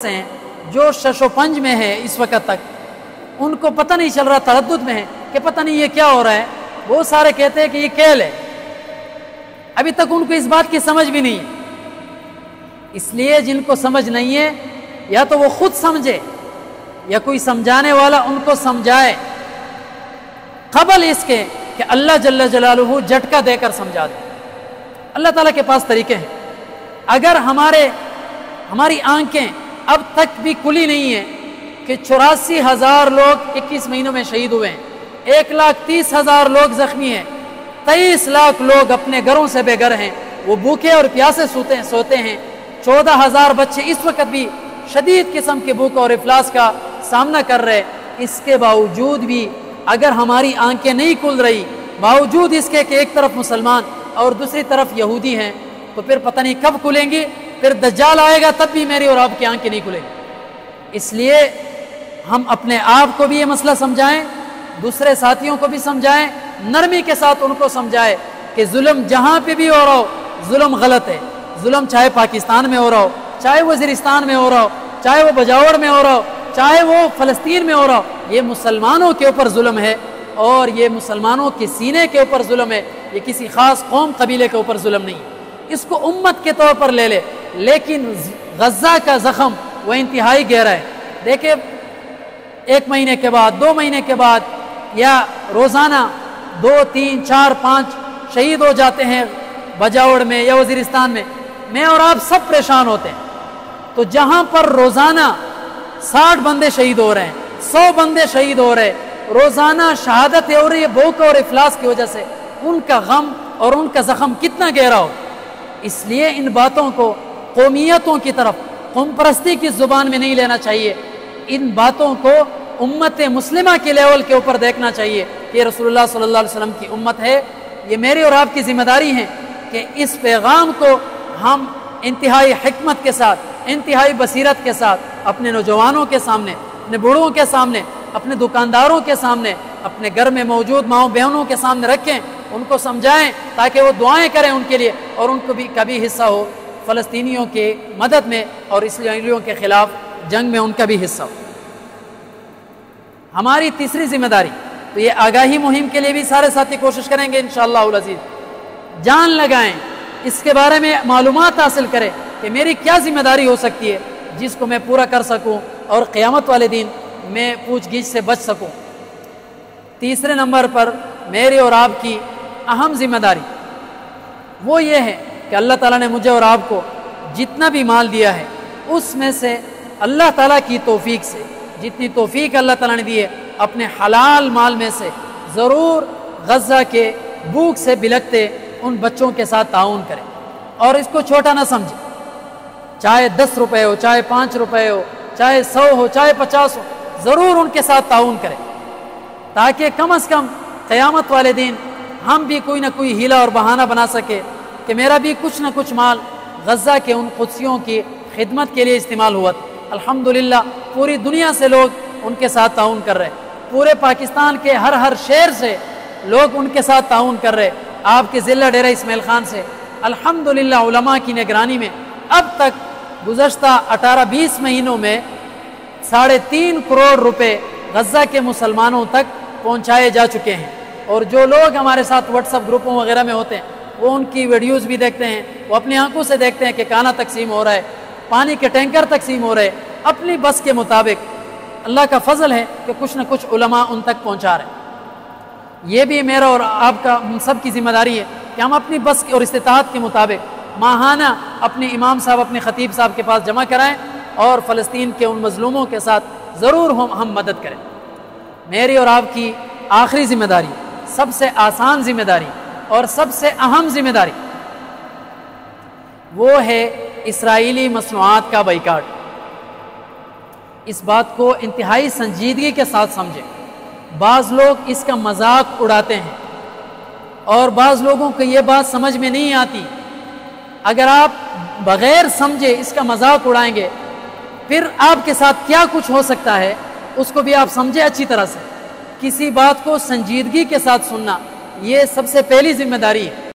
ہیں جو شش و پنج میں ہے اس وقت تک، ان کو پتہ نہیں چل رہا، تردد میں ہے کہ پتہ نہیں یہ کیا ہو رہا ہے. وہ سارے کہتے ہیں کہ یہ کیل ہے. ابھی تک ان کو اس بات کی سمجھ بھی نہیں ہے. اس لیے جن کو سمجھ نہیں ہے یا تو وہ خود سمجھے یا کوئی سمجھانے والا ان کو سمجھائے قبل اس کے کہ اللہ جل جلالہ جھٹکا دے کر سمجھا دے. اللہ تعالیٰ کے پاس طریقے ہیں. اگر ہماری آنکھیں اب تک بھی کھلی نہیں ہیں کہ 84,000 لوگ 21 مہینوں میں شہید ہوئے ہیں، 1,30,000 لوگ زخمی ہیں، 23 لاکھ لوگ اپنے گھروں سے بے گھر ہیں، وہ بھوکے اور پیاسے سوتے ہیں، 14,000 بچے اس وقت بھی شدید قسم کے بھوک اور افلاس کا سامنا کر رہے. اس کے باوجود بھی اگر ہماری آنکھیں نہیں کھل رہی، باوجود اس کے کہ ایک طرف مسلمان اور دوسری طرف یہودی ہیں، تو پھر پتہ نہیں کب کھلیں گی. پھر دجال آئے گا تب بھی میری اور آپ کی آنکھیں نہیں کھلیں گی. اس لیے ہم اپنے آپ کو بھی یہ مسئلہ سمجھائیں، دوسرے ساتھیوں کو بھی سمجھائیں، نرمی کے ساتھ ان کو سمجھائیں کہ ظلم جہاں پہ بھی ہو رہا ہو ظلم غلط ہے. ظلم چاہے پاکستان میں ہو رہا ہو، چاہے وزیرستان میں ہو رہا ہو، چاہے وہ بجاور میں ہو رہا ہو، چاہے وہ فلسطین میں ہو رہا ہو، یہ مسلمانوں کے اوپر ظلم ہے اور یہ مسلمانوں کے سینے کے اوپر ظلم ہے. یہ کسی خاص قوم قبیلے کے اوپر ظلم نہیں. اس کو امت کے طور پر لے لے. لیکن غزہ کا زخم وہ انتہائی گہرا ہے. دیکھیں 1 مہینے کے بعد، 2 مہینے کے بعد یا روزانہ 2، 3، 4، 5 شہید ہو جاتے ہیں بجاوڑ میں یا وزیرستان میں. میں اور آپ سب پریشان ہوتے ہیں. تو جہاں پر روزانہ 60 بندے شہید ہو رہے ہیں، 100 بندے شہید ہو رہے، روزانہ شہادت ہو رہی ہے بھوک اور افلاس کی وجہ سے، ان کا غم اور ان کا زخم کتنا گہرا ہو. اس لیے ان باتوں کو قومیتوں کی طرف، قوم پرستی کی زبان میں نہیں لینا چاہیے. ان باتوں کو امت مسلمہ کے لیول کے اوپر دیکھنا چاہیے کہ رسول اللہ صلی اللہ علیہ وسلم کی امت ہے. یہ میری اور آپ کی ذمہ داری ہے کہ اس پیغام کو ہم انتہائی حکمت کے ساتھ، انتہائی بصیرت کے ساتھ اپنے نوجوانوں کے سامنے، اپنے بوڑھوں کے سامنے، اپنے دکانداروں کے سامنے، اپنے گھر میں موجود ماؤں بہنوں کے سامنے رکھیں، ان کو سمجھائیں تاکہ وہ دعائیں کریں ان کے لیے اور ان کو بھی کبھی حصہ ہو فلسطینیوں کی مدد میں اور اسرائیلیوں کے خلاف جنگ میں ان کا بھی حصہ ہو. ہماری تیسری ذمہ داری تو یہ آگاہی مہم کے لیے بھی سارے ساتھی کوشش کریں گے انشاءاللہ العزیز. جان لگائیں، اس کے بارے میں معلومات حاصل کریں کہ میری کیا ذمہ داری ہو سکتی ہے جس کو میں پورا کر سکوں اور قیامت والے دن میں پوچھ گچھ سے بچ سکوں. تیسرے نمبر پر میری اور آپ کی اہم ذمہ داری وہ یہ ہے کہ اللہ تعالیٰ نے مجھے اور آپ کو جتنا بھی مال دیا ہے اس میں سے اللہ تعالیٰ کی توفیق سے، جتنی توفیق اللہ تعالیٰ نے دی ہے، اپنے حلال مال میں سے ضرور غزہ کے بھوک سے بلکتے ان بچوں کے ساتھ تعاون کریں. اور اس کو چھوٹا نہ سمجھیں، چاہے 10 روپے ہو، چاہے 5 روپے ہو، چاہے 100 ہو، چاہے 50 ہو، ضرور ان کے ساتھ تعاون کریں تاکہ کم از کم قیامت والے دن ہم بھی کوئی نہ کوئی ہیلا اور بہانہ بنا سکے کہ میرا بھی کچھ نہ کچھ مال غزہ کے ان قدسیوں کی خدمت کے لیے استعمال ہوا. الحمدللہ پوری دنیا سے لوگ ان کے ساتھ تعاون کر رہے، پورے پاکستان کے ہر شہر سے لوگ ان کے ساتھ تعاون کر رہے. آپ کے ضلع ڈیرہ اسماعیل خان سے الحمدللہ علماء کی نگرانی میں اب تک گزشتہ 18-20 مہینوں میں 3.5 کروڑ روپے غزہ کے مسلمانوں تک پہنچائے جا چکے ہیں. اور جو لوگ ہمارے ساتھ واٹس ایپ گروپوں وغیرہ میں ہوتے ہیں وہ ان کی ویڈیوز بھی دیکھتے ہیں، وہ اپنی آنکھوں سے دیکھتے ہیں کہ کھانا تقسیم ہو رہا ہے، پانی کے ٹینکر تقسیم ہو رہے، اپنی بس کے مطابق. اللہ کا فضل ہے کہ کچھ نہ کچھ علماء ان تک پہنچا رہے ہیں. یہ بھی میرا اور آپ کا سب کی ذمہ داری ہے کہ ہم اپنی بس اور استطاعت کے مطابق ماہانہ اپنے امام صاحب، اپنے خطیب صاحب کے پاس جمع کرائیں اور فلسطین کے ان مظلوموں کے ساتھ ضرور ہم مدد کریں. میری اور آپ کی آخری ذمہ داری، سب سے آسان ذمہ داری اور سب سے اہم ذمہ داری وہ ہے اسرائیلی مصنوعات کا بائیکاٹ. اس بات کو انتہائی سنجیدگی کے ساتھ سمجھیں. بعض لوگ اس کا مذاق اڑاتے ہیں اور بعض لوگوں کو یہ بات سمجھ میں نہیں آتی. اگر آپ بغیر سمجھے اس کا مذاق اڑائیں گے پھر آپ کے ساتھ کیا کچھ ہو سکتا ہے اس کو بھی آپ سمجھے اچھی طرح سے. کسی بات کو سنجیدگی کے ساتھ سننا یہ سب سے پہلی ذمہ داری ہے.